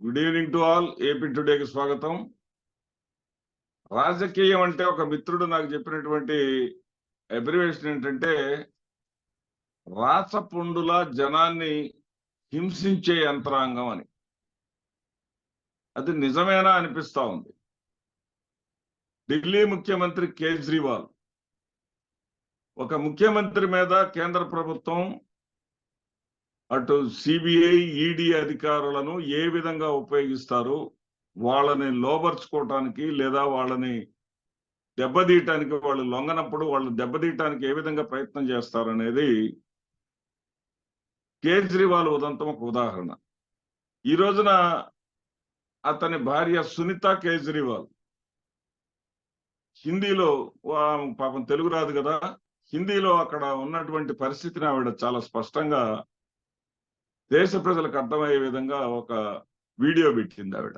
Good evening to all. AP టుడేకి స్వాగతం. రాజకీయం అంటే ఒక మిత్రుడు నాకు చెప్పినటువంటి అబ్రివేషన్ ఏంటంటే రాచపుండుల జనాన్ని హింసించే యంత్రాంగం అని. అది నిజమేనా అనిపిస్తా ఉంది. ఢిల్లీ ముఖ్యమంత్రి కేజ్రీవాల్ ఒక ముఖ్యమంత్రి మీద కేంద్ర ప్రభుత్వం అటు సిబిఐ ఈడీ అధికారులను ఏ విధంగా ఉపయోగిస్తారు, వాళ్ళని లోబర్చుకోవటానికి లేదా వాళ్ళని దెబ్బతీయటానికి, వాళ్ళు లొంగనప్పుడు వాళ్ళు దెబ్బతీయటానికి ఏ విధంగా ప్రయత్నం చేస్తారనేది కేజ్రీవాల్ ఉదంతం ఒక ఉదాహరణ. ఈ రోజున అతని భార్య సునీత కేజ్రీవాల్ హిందీలో, పాపం తెలుగు రాదు కదా, హిందీలో అక్కడ ఉన్నటువంటి పరిస్థితిని ఆవిడ చాలా స్పష్టంగా దేశ ప్రజలకు అర్థమయ్యే విధంగా ఒక వీడియో పెట్టింది ఆవిడ.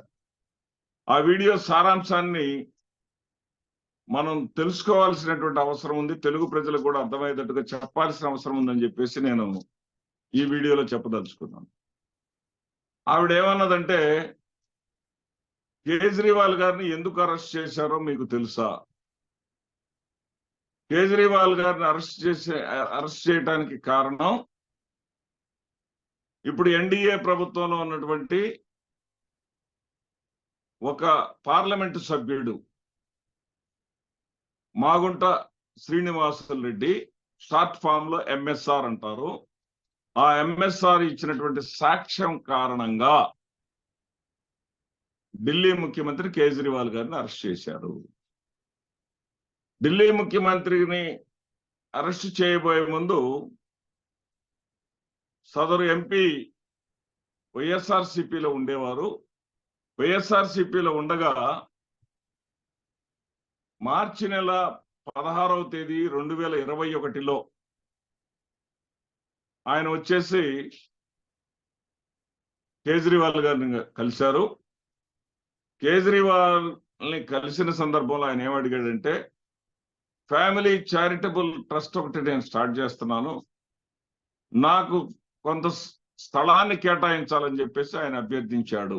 ఆ వీడియో సారాంశాన్ని మనం తెలుసుకోవాల్సినటువంటి అవసరం ఉంది, తెలుగు ప్రజలకు కూడా అర్థమయ్యేటట్టుగా చెప్పాల్సిన అవసరం ఉందని చెప్పేసి నేను ఈ వీడియోలో చెప్పదలుచుకున్నాను. ఆవిడ ఏమన్నదంటే, కేజ్రీవాల్ గారిని ఎందుకు అరెస్ట్ చేశారో మీకు తెలుసా? కేజ్రీవాల్ గారిని అరెస్ట్ చేయడానికి కారణం ఇప్పుడు ఎన్డీఏ ప్రభుత్వంలో ఉన్నటువంటి ఒక పార్లమెంటు సభ్యుడు మాగుంట శ్రీనివాసులు రెడ్డి, షార్ట్ ఫామ్ లో ఎంఎస్ఆర్ అంటారు. ఆ ఎంఎస్ఆర్ ఇచ్చినటువంటి సాక్ష్యం కారణంగా ఢిల్లీ ముఖ్యమంత్రి కేజ్రీవాల్ గారిని అరెస్ట్ చేశారు. ఢిల్లీ ముఖ్యమంత్రిని అరెస్ట్ చేయబోయే ముందు సదరు ఎంపీ వైఎస్ఆర్సీపీలో ఉండేవారు. వైఎస్ఆర్సీపీలో ఉండగా మార్చి నెల 16వ తేదీ 2021లో ఆయన వచ్చేసి కేజ్రీవాల్ గారిని కలిశారు. కేజ్రీవాల్ ని కలిసిన సందర్భంలో ఆయన ఏమడిగాడంటే, ఫ్యామిలీ చారిటబుల్ ట్రస్ట్ ఒకటి నేను స్టార్ట్ చేస్తున్నాను, నాకు కొంత స్థలాన్ని కేటాయించాలని చెప్పేసి ఆయన అభ్యర్థించాడు.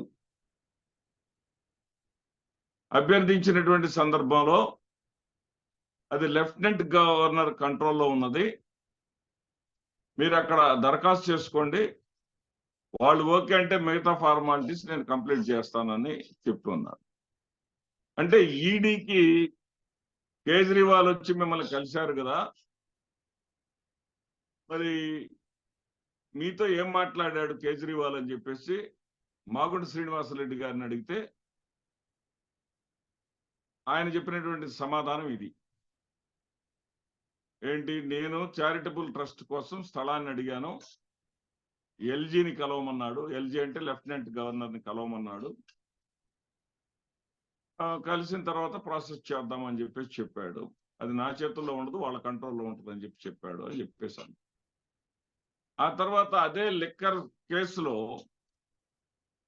అభ్యర్థించినటువంటి సందర్భంలో అది లెఫ్టినెంట్ గవర్నర్ కంట్రోల్లో ఉన్నది, మీరు అక్కడ దరఖాస్తు చేసుకోండి, వాళ్ళు ఓకే అంటే మిగతా ఫార్మాలిటీస్ నేను కంప్లీట్ చేస్తానని చెప్తున్నారు. అంటే ఈడీకి కేజ్రీవాల్ వచ్చి మిమ్మల్ని కలిశారు కదా, మరి మీతో ఏం మాట్లాడాడు కేజ్రీవాల్ అని చెప్పేసి మాగుంట శ్రీనివాసరెడ్డి గారిని అడిగితే ఆయన చెప్పినటువంటి సమాధానం ఇది. ఏంటి, నేను చారిటబుల్ ట్రస్ట్ కోసం స్థలాన్ని అడిగాను, ఎల్జీని కలవమన్నాడు, ఎల్జీ అంటే లెఫ్టినెంట్ గవర్నర్ని కలవమన్నాడు, కలిసిన తర్వాత ప్రాసెస్ చేద్దామని చెప్పేసి చెప్పాడు, అది నా చేతుల్లో ఉండదు వాళ్ళ కంట్రోల్లో ఉంటుంది అని చెప్పాడు అని చెప్పేశాను. ఆ తర్వాత అదే లిక్కర్ కేసులో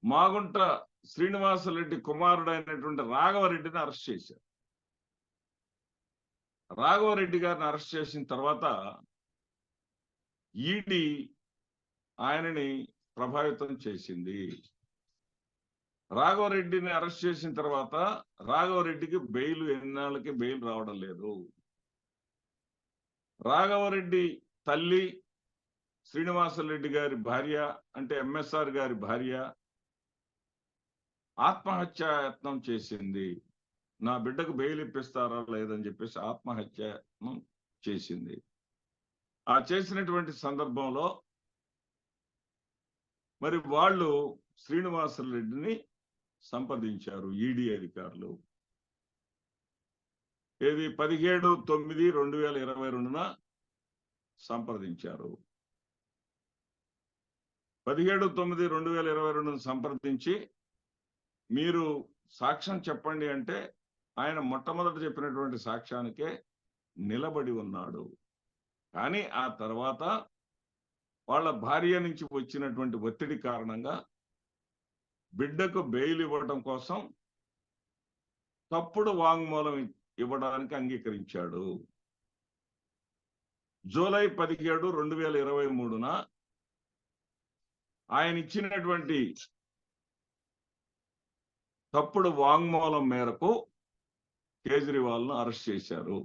మాగుంట శ్రీనివాసరెడ్డి కుమారుడు అయినటువంటి రాఘవరెడ్డిని అరెస్ట్ చేశారు. రాఘవరెడ్డి గారిని అరెస్ట్ చేసిన తర్వాత ఈడీ ఆయనని ప్రభావితం చేసింది. రాఘవరెడ్డిని అరెస్ట్ చేసిన తర్వాత రాఘవరెడ్డికి బెయిల్, ఎన్నాళ్ళకి బెయిల్ రావడం లేదు. రాఘవరెడ్డి తల్లి శ్రీనివాసరెడ్డి గారి భార్య, అంటే ఎంఎస్ఆర్ గారి భార్య, ఆత్మహత్యాయత్నం చేసింది. నా బిడ్డకు బెయిల్ ఇప్పిస్తారా లేదని చెప్పేసి ఆత్మహత్యాయత్నం చేసింది. ఆ చేసినటువంటి సందర్భంలో మరి వాళ్ళు శ్రీనివాసరెడ్డిని సంప్రదించారు ఈడీ అధికారులు. ఏది 17/9/2022 సంప్రదించారు. 17/9/2022 సంప్రదించి మీరు సాక్ష్యం చెప్పండి అంటే ఆయన మొట్టమొదట చెప్పినటువంటి సాక్ష్యానికే నిలబడి ఉన్నాడు. కానీ ఆ తర్వాత వాళ్ళ భార్య నుంచి వచ్చినటువంటి ఒత్తిడి కారణంగా బిడ్డకు బెయిల్ ఇవ్వడం కోసం తప్పుడు వాంగ్మూలం ఇవ్వడానికి అంగీకరించాడు. జూలై 17, 2023 ఆయన ఇచ్చినటువంటి తప్పుడు వాంగ్మూలం మేరకు కేజ్రీవాల్ను అరెస్ట్ చేశారు.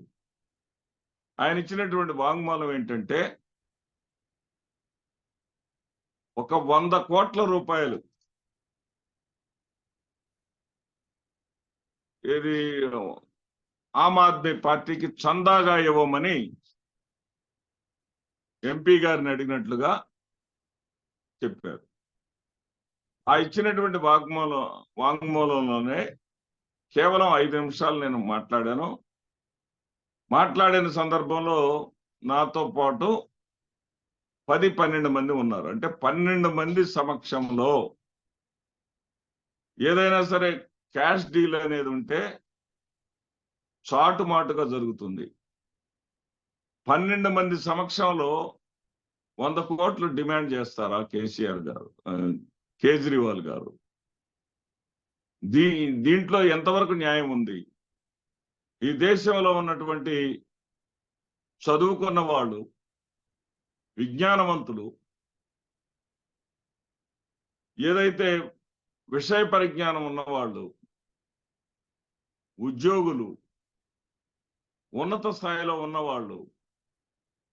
ఆయన ఇచ్చినటువంటి వాంగ్మూలం ఏంటంటే, ఒక 100 కోట్ల రూపాయలు ఏది ఆమ్ ఆద్మీ పార్టీకి చందాగా ఇవ్వమని ఎంపీ గారిని అడిగినట్లుగా చెప్పారు. ఆ ఇచ్చినటువంటి వాంగ్మూలంలోనే కేవలం 5 నిమిషాలు నేను మాట్లాడాను. మాట్లాడిన సందర్భంలో నాతో పాటు 10-12 మంది ఉన్నారు. అంటే 12 మంది సమక్షంలో ఏదైనా సరే క్యాష్ డీల్ అనేది ఉంటే చాటుమాటుగా జరుగుతుంది. 12 మంది సమక్షంలో 100 కోట్లు డిమాండ్ చేస్తారా కేజ్రీవాల్ గారు? దీంట్లో ఎంతవరకు న్యాయం ఉంది? ఈ దేశంలో ఉన్నటువంటి చదువుకున్న వాళ్ళు, విజ్ఞానవంతులు, ఏదైతే విషయ పరిజ్ఞానం ఉన్నవాళ్ళు, ఉద్యోగులు, ఉన్నత స్థాయిలో ఉన్నవాళ్ళు,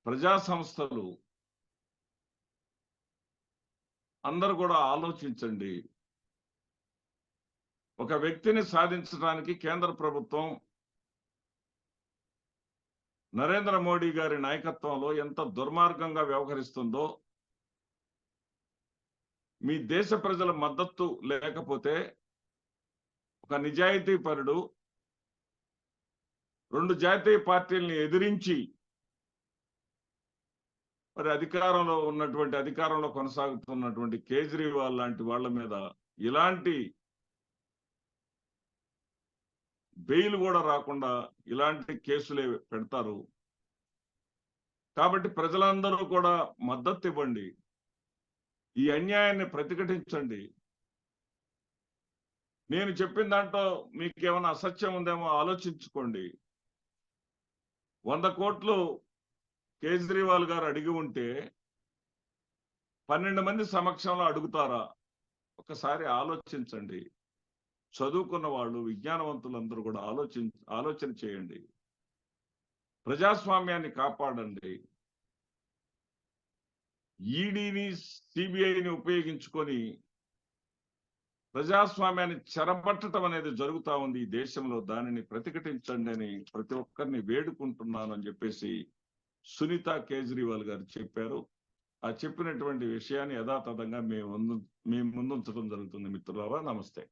ప్రజా సంస్థలు అందరూ కూడా ఆలోచించండి. ఒక వ్యక్తిని సాధించడానికి కేంద్ర ప్రభుత్వం నరేంద్ర మోడీ గారి నాయకత్వంలో ఎంత దుర్మార్గంగా వ్యవహరిస్తుందో, మీ దేశ ప్రజల మద్దతు లేకపోతే ఒక నిజాయితీపరుడు 2 జాతీయ పార్టీల్ని ఎదిరించి మరి అధికారంలో కొనసాగుతున్నటువంటి కేజ్రీవాల్ లాంటి వాళ్ళ మీద ఇలాంటి బెయిల్ కూడా రాకుండా ఇలాంటి కేసులే పెడతారు. కాబట్టి ప్రజలందరూ కూడా మద్దతు ఇవ్వండి. ఈ అన్యాయాన్ని ప్రతిఘటించండి. నేను చెప్పిన దాంట్లో మీకు ఏమైనా అసత్యం ఉందేమో ఆలోచించుకోండి. 100 కోట్లు కేజ్రీవాల్ గారు అడిగి ఉంటే 12 మంది సమక్షంలో అడుగుతారా? ఒకసారి ఆలోచించండి. చదువుకున్న వాళ్ళు, విజ్ఞానవంతులందరూ కూడా ఆలోచన చేయండి. ప్రజాస్వామ్యాన్ని కాపాడండి. ఈడీని, సిబిఐని ఉపయోగించుకొని ప్రజాస్వామ్యాన్ని చెరపట్టడం అనేది జరుగుతా ఉంది ఈ దేశంలో. దానిని ప్రతిఘటించండి అని ప్రతి ఒక్కరిని వేడుకుంటున్నాను అని చెప్పేసి సునీత కేజ్రీవాల్ గారు చెప్పారు. ఆ చెప్పినటువంటి విషయాన్ని యథాతథంగా మేము ముందుంచడం జరుగుతుంది. మిత్రులారా, నమస్తే.